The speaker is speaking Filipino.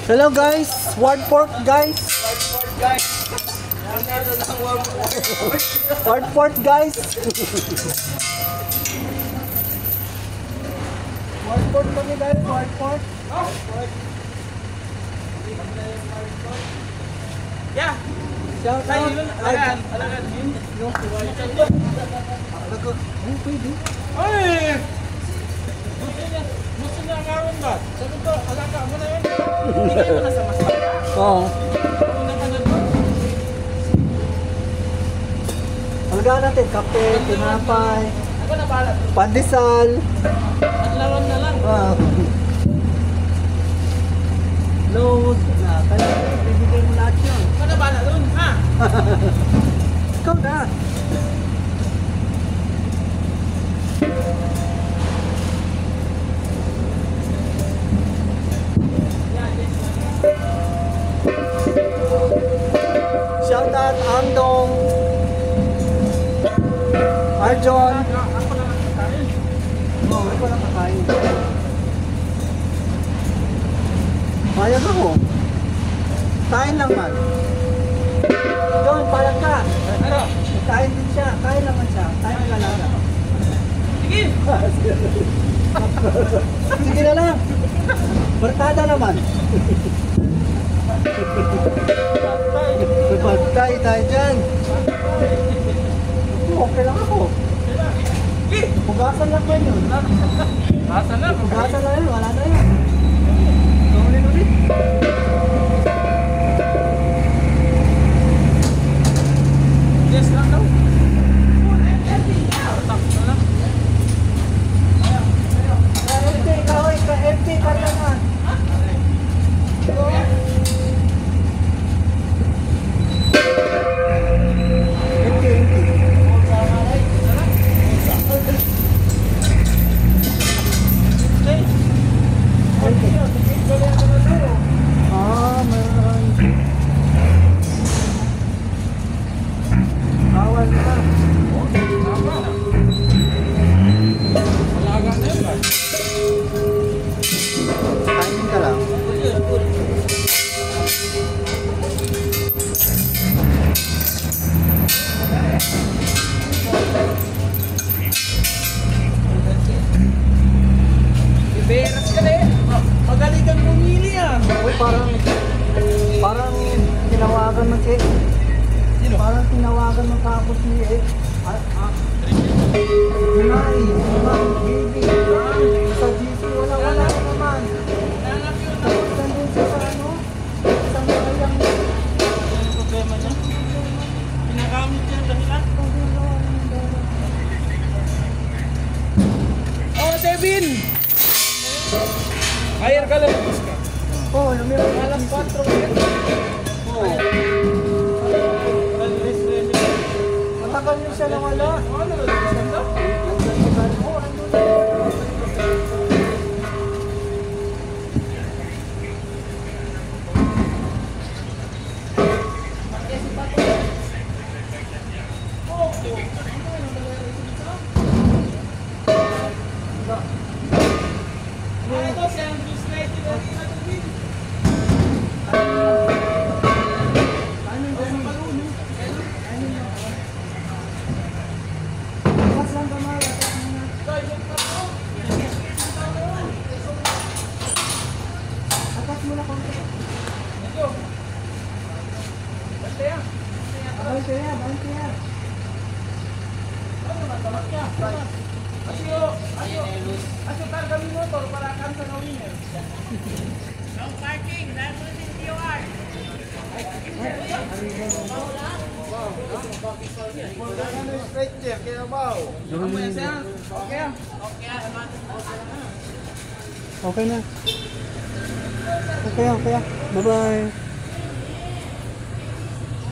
Hello guys, Ward Fork guys. Ward Fork guys. Ward Fork kami guys, Ward Fork. Yeah. Shout out. Alagaan. Pwede. Ay! Gusto niya ang aron ba? Sabi ko, alaga mo na yun. Hindi kayo na sa masaya. Oo. Alagaan natin, kape, tinapay, Ako na bahala. pandesal. Adlawan na lang. Load. Kaya bibigay mo lahat yun. Ako na bahala doon, ha? Ikaw na. Shout out Andong, Arjon. Ako na lang kakain. Oh, ako lang kakain. Payag ako. Kain lang man. John, payag ka. Ano? Kain din siya. Kain naman siya. Kain ka lang. Sige! Sige na lang. Barkada naman. Patay tayo dyan. Okay lang ako. Sige! Pugasan lang ba yun? Asa na? Pugasan lang yun. Wala na yun. Ulit. Yes lang daw. Takot na lang. FT, ikaw FT ka naman. Beras ka na eh. Magaling kang pumili ah. Uy, parang tinawagan mo si Sino? Parang tinawagan mo tapos ni Junay, baby. Sa GC, wala naman. Nanap yun. Tapos nandun siya sa ano? Isang bayang. Ano yung problema niya? Pinagamit niya ang dahilan. Oh, Devin! Hire ka lang. Oh, lumiwan. Alas 4 ulit. Oh. Matagal niyo siya nawala. Ano na lang? Ito si Andrew Slade. Atas mo na konti. Ito. Basta yan. Balik kaya. Ano na, tamak niya. Asyo targa mo motor para kan sa gawin eh. No parking, that's what is DOR. Straight chair, kaya ba? Ano yan siya? Okay ah. Okay na. Okay. Bye-bye.